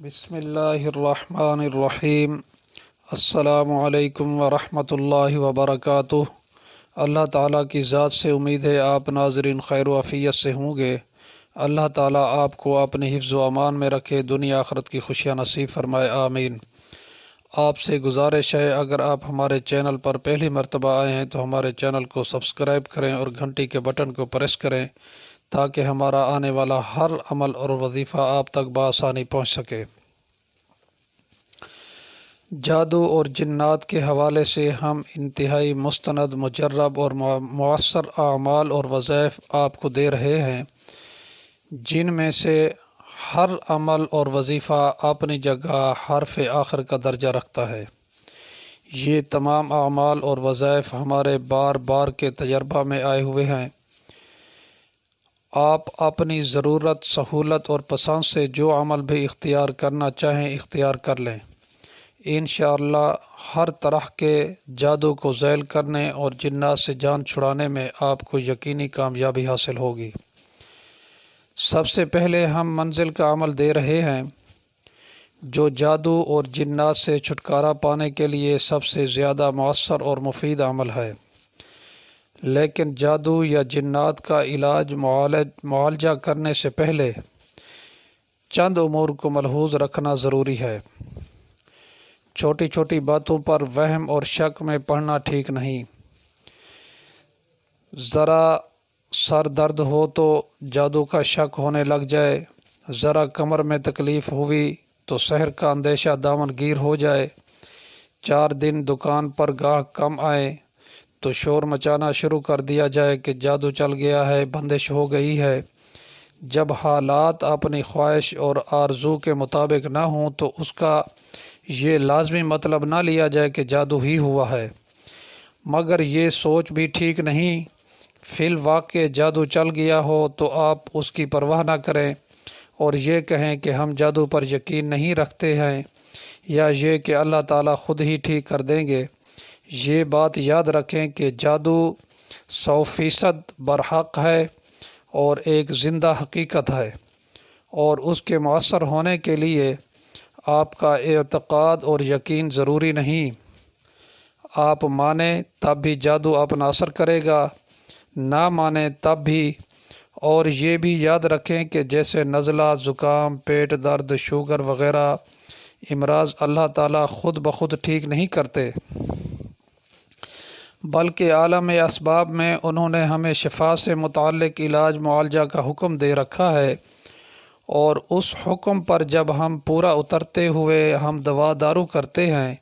بسم اللہ الرحمن الرحیم۔ السلام علیکم ورحمۃ اللہ وبرکاتہ۔ اللہ تعالیٰ کی ذات سے امید ہے آپ ناظرین خیر و عافیت سے ہوں گے۔ اللہ تعالیٰ آپ کو اپنے حفظ و امان میں رکھے، دنیا آخرت کی خوشیاں نصیب فرمائے، آمین۔ آپ سے گزارش ہے، اگر آپ ہمارے چینل پر پہلی مرتبہ آئے ہیں تو ہمارے چینل کو سبسکرائب کریں اور گھنٹی کے بٹن کو پریس کریں تاکہ ہمارا آنے والا ہر عمل اور وظیفہ آپ تک بآسانی پہنچ سکے۔ جادو اور جنات کے حوالے سے ہم انتہائی مستند، مجرب اور مؤثر اعمال اور وظائف آپ کو دے رہے ہیں، جن میں سے ہر عمل اور وظیفہ اپنی جگہ حرف آخر کا درجہ رکھتا ہے۔ یہ تمام اعمال اور وظائف ہمارے بار بار کے تجربہ میں آئے ہوئے ہیں۔ آپ اپنی ضرورت، سہولت اور پسند سے جو عمل بھی اختیار کرنا چاہیں اختیار کر لیں۔ انشاءاللہ ہر طرح کے جادو کو ذیل کرنے اور جنات سے جان چھڑانے میں آپ کو یقینی کامیابی حاصل ہوگی۔ سب سے پہلے ہم منزل کا عمل دے رہے ہیں، جو جادو اور جنات سے چھٹکارا پانے کے لیے سب سے زیادہ مؤثر اور مفید عمل ہے۔ لیکن جادو یا جنات کا معالجہ کرنے سے پہلے چند امور کو ملحوظ رکھنا ضروری ہے۔ چھوٹی چھوٹی باتوں پر وہم اور شک میں پڑنا ٹھیک نہیں۔ ذرا سر درد ہو تو جادو کا شک ہونے لگ جائے، ذرا کمر میں تکلیف ہوئی تو سحر کا اندیشہ دامن گیر ہو جائے، 4 دن دکان پر گاہک کم آئے تو شور مچانا شروع کر دیا جائے کہ جادو چل گیا ہے، بندش ہو گئی ہے۔ جب حالات اپنی خواہش اور آرزو کے مطابق نہ ہوں تو اس کا یہ لازمی مطلب نہ لیا جائے کہ جادو ہی ہوا ہے، مگر یہ سوچ بھی ٹھیک نہیں۔ فی الواقع جادو چل گیا ہو تو آپ اس کی پرواہ نہ کریں اور یہ کہیں کہ ہم جادو پر یقین نہیں رکھتے ہیں، یا یہ کہ اللہ تعالیٰ خود ہی ٹھیک کر دیں گے۔ یہ بات یاد رکھیں کہ جادو 100% برحق ہے اور ایک زندہ حقیقت ہے، اور اس کے مؤثر ہونے کے لیے آپ کا اعتقاد اور یقین ضروری نہیں۔ آپ مانیں تب بھی جادو اپنا اثر کرے گا، نہ مانیں تب بھی۔ اور یہ بھی یاد رکھیں کہ جیسے نزلہ، زکام، پیٹ درد، شوگر وغیرہ امراض اللہ تعالیٰ خود بخود ٹھیک نہیں کرتے، بلکہ عالم اسباب میں انہوں نے ہمیں شفا سے متعلق علاج معالجہ کا حکم دے رکھا ہے، اور اس حکم پر جب ہم پورا اترتے ہوئے ہم دوا دارو کرتے ہیں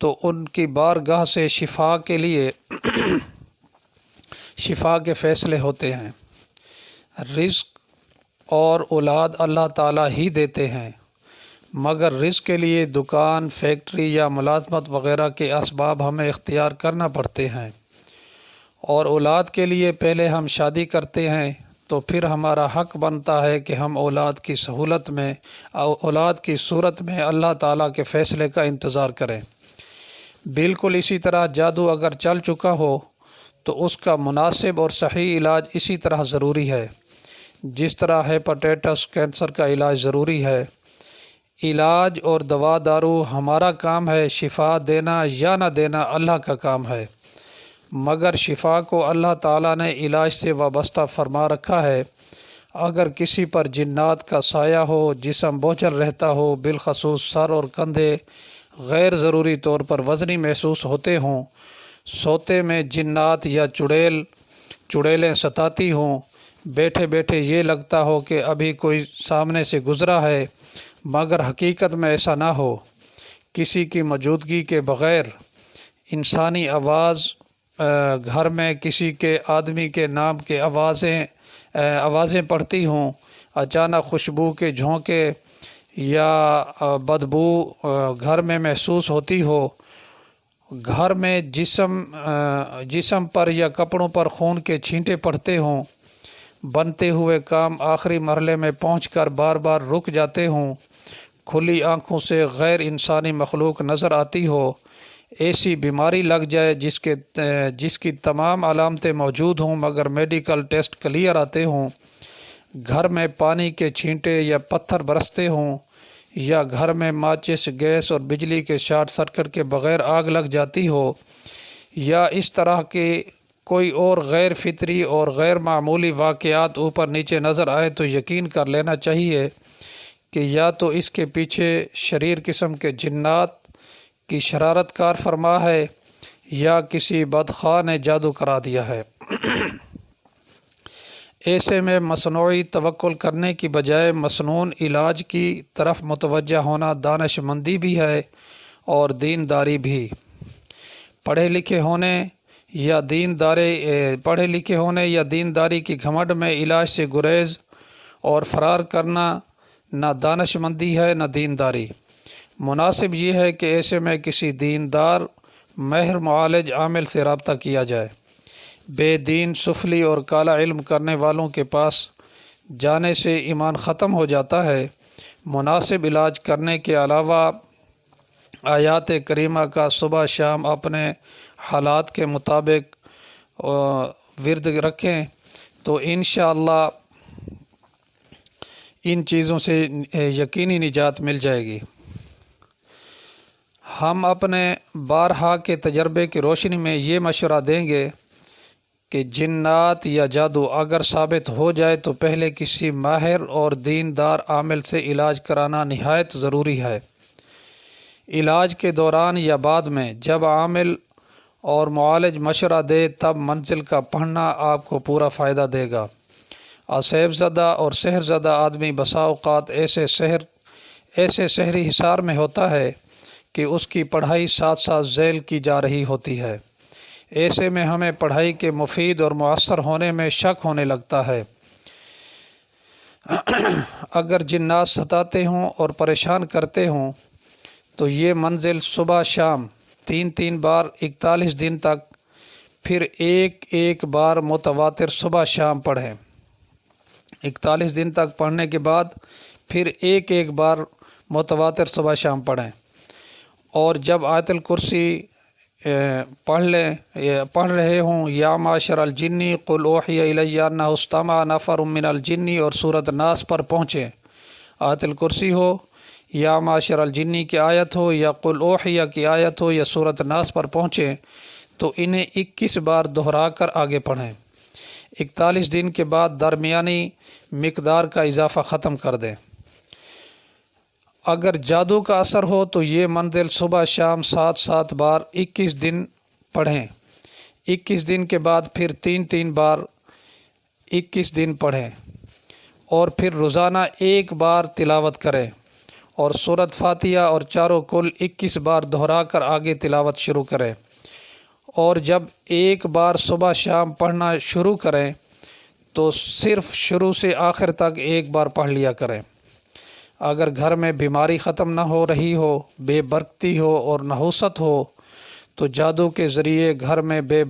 تو ان کی بارگاہ سے شفا کے لیے شفا کے فیصلے ہوتے ہیں۔ رزق اور اولاد اللہ تعالیٰ ہی دیتے ہیں، مگر رزق کے لیے دکان، فیکٹری یا ملازمت وغیرہ کے اسباب ہمیں اختیار کرنا پڑتے ہیں، اور اولاد کے لیے پہلے ہم شادی کرتے ہیں تو پھر ہمارا حق بنتا ہے کہ ہم اولاد کی صورت میں اللہ تعالیٰ کے فیصلے کا انتظار کریں۔ بالکل اسی طرح جادو اگر چل چکا ہو تو اس کا مناسب اور صحیح علاج اسی طرح ضروری ہے، جس طرح ہیپاٹائٹس، کینسر کا علاج ضروری ہے۔ علاج اور دوا دارو ہمارا کام ہے، شفا دینا یا نہ دینا اللہ کا کام ہے، مگر شفا کو اللہ تعالیٰ نے علاج سے وابستہ فرما رکھا ہے۔ اگر کسی پر جنات کا سایہ ہو، جسم بوجھل رہتا ہو، بالخصوص سر اور کندھے غیر ضروری طور پر وزنی محسوس ہوتے ہوں، سوتے میں جنات یا چڑیلیں ستاتی ہوں، بیٹھے بیٹھے یہ لگتا ہو کہ ابھی کوئی سامنے سے گزرا ہے مگر حقیقت میں ایسا نہ ہو، کسی کی موجودگی کے بغیر انسانی آواز گھر میں کسی کے آدمی کے نام کے آوازیں پڑتی ہوں، اچانک خوشبو کے جھونکے یا بدبو گھر میں محسوس ہوتی ہو، گھر میں جسم پر یا کپڑوں پر خون کے چھینٹے پڑتے ہوں، بنتے ہوئے کام آخری مرحلے میں پہنچ کر بار بار رک جاتے ہوں، کھلی آنکھوں سے غیر انسانی مخلوق نظر آتی ہو، ایسی بیماری لگ جائے جس کی تمام علامتیں موجود ہوں مگر میڈیکل ٹیسٹ کلیئر آتے ہوں، گھر میں پانی کے چھینٹے یا پتھر برستے ہوں، یا گھر میں ماچس، گیس اور بجلی کے شارٹ سرکٹ کے بغیر آگ لگ جاتی ہو، یا اس طرح کے کوئی اور غیر فطری اور غیر معمولی واقعات اوپر نیچے نظر آئے تو یقین کر لینا چاہیے کہ یا تو اس کے پیچھے شریر قسم کے جنات کی شرارت کار فرما ہے یا کسی بدخواہ نے جادو کرا دیا ہے۔ ایسے میں مصنوعی توکل کرنے کی بجائے مصنون علاج کی طرف متوجہ ہونا دانش مندی بھی ہے اور دینداری بھی۔ پڑھے لکھے ہونے یا دینداری کی گھمنڈ میں علاج سے گریز اور فرار کرنا نہ دانش مندی ہے نہ دینداری۔ مناسب یہ ہے کہ ایسے میں کسی دیندار ماہر معالج عامل سے رابطہ کیا جائے۔ بے دین، سفلی اور کالا علم کرنے والوں کے پاس جانے سے ایمان ختم ہو جاتا ہے۔ مناسب علاج کرنے کے علاوہ آیات کریمہ کا صبح شام اپنے حالات کے مطابق ورد رکھیں تو انشاءاللہ ان چیزوں سے یقینی نجات مل جائے گی۔ ہم اپنے بارہا کے تجربے کی روشنی میں یہ مشورہ دیں گے کہ جنات یا جادو اگر ثابت ہو جائے تو پہلے کسی ماہر اور دیندار عامل سے علاج کرانا نہایت ضروری ہے۔ علاج کے دوران یا بعد میں جب عامل اور معالج مشورہ دے تب منزل کا پڑھنا آپ کو پورا فائدہ دے گا۔ اسیب زدہ اور سحر زدہ آدمی بسا اوقات ایسے سحری حصار میں ہوتا ہے کہ اس کی پڑھائی ساتھ ساتھ ذیل کی جا رہی ہوتی ہے۔ ایسے میں ہمیں پڑھائی کے مفید اور مؤثر ہونے میں شک ہونے لگتا ہے۔ اگر جنات ستاتے ہوں اور پریشان کرتے ہوں تو یہ منزل صبح شام 3 بار 41 دن تک، پھر ایک بار متواتر صبح شام پڑھیں۔ 41 دن تک پڑھنے کے بعد پھر ایک بار متواتر صبح شام پڑھیں، اور جب آیت الکرسی پڑھ رہے ہوں یا معاشر الجنی قل اوحی الی انہ استمع نفر من الجنی اور سورۃ الناس پر پہنچیں، آیت الکرسی ہو یا معاشر الجنی کی آیت ہو یا قل اوحی کی آیت ہو یا سورۃ الناس پر پہنچیں تو انہیں 21 بار دہرا کر آگے پڑھیں۔ 41 دن کے بعد درمیانی مقدار کا اضافہ ختم کر دیں۔ اگر جادو کا اثر ہو تو یہ منزل صبح شام 7 بار 21 دن پڑھیں۔ 21 دن کے بعد پھر 3 بار 21 دن پڑھیں، اور پھر روزانہ 1 بار تلاوت کریں، اور سورۃ فاتحہ اور چاروں کل 21 بار دہرا کر آگے تلاوت شروع کریں، اور جب 1 بار صبح شام پڑھنا شروع کریں تو صرف شروع سے آخر تک 1 بار پڑھ لیا کریں۔ اگر گھر میں بیماری ختم نہ ہو رہی ہو، بے برکتی ہو اور نحوست ہو تو جادو کے ذریعے گھر میں بے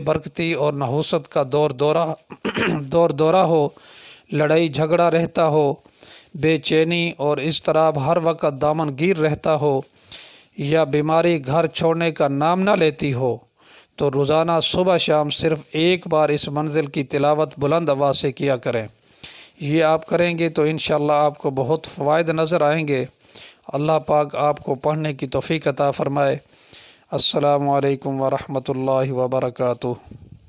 برکتی اور نحوست کا دور دورہ ہو، لڑائی جھگڑا رہتا ہو، بے چینی اور اضطراب ہر وقت دامن گیر رہتا ہو، یا بیماری گھر چھوڑنے کا نام نہ لیتی ہو، تو روزانہ صبح شام صرف 1 بار اس منزل کی تلاوت بلند آواز سے کیا کریں۔ یہ آپ کریں گے تو انشاءاللہ آپ کو بہت فوائد نظر آئیں گے۔ اللہ پاک آپ کو پڑھنے کی توفیق عطا فرمائے۔ السلام علیکم ورحمۃ اللہ وبرکاتہ۔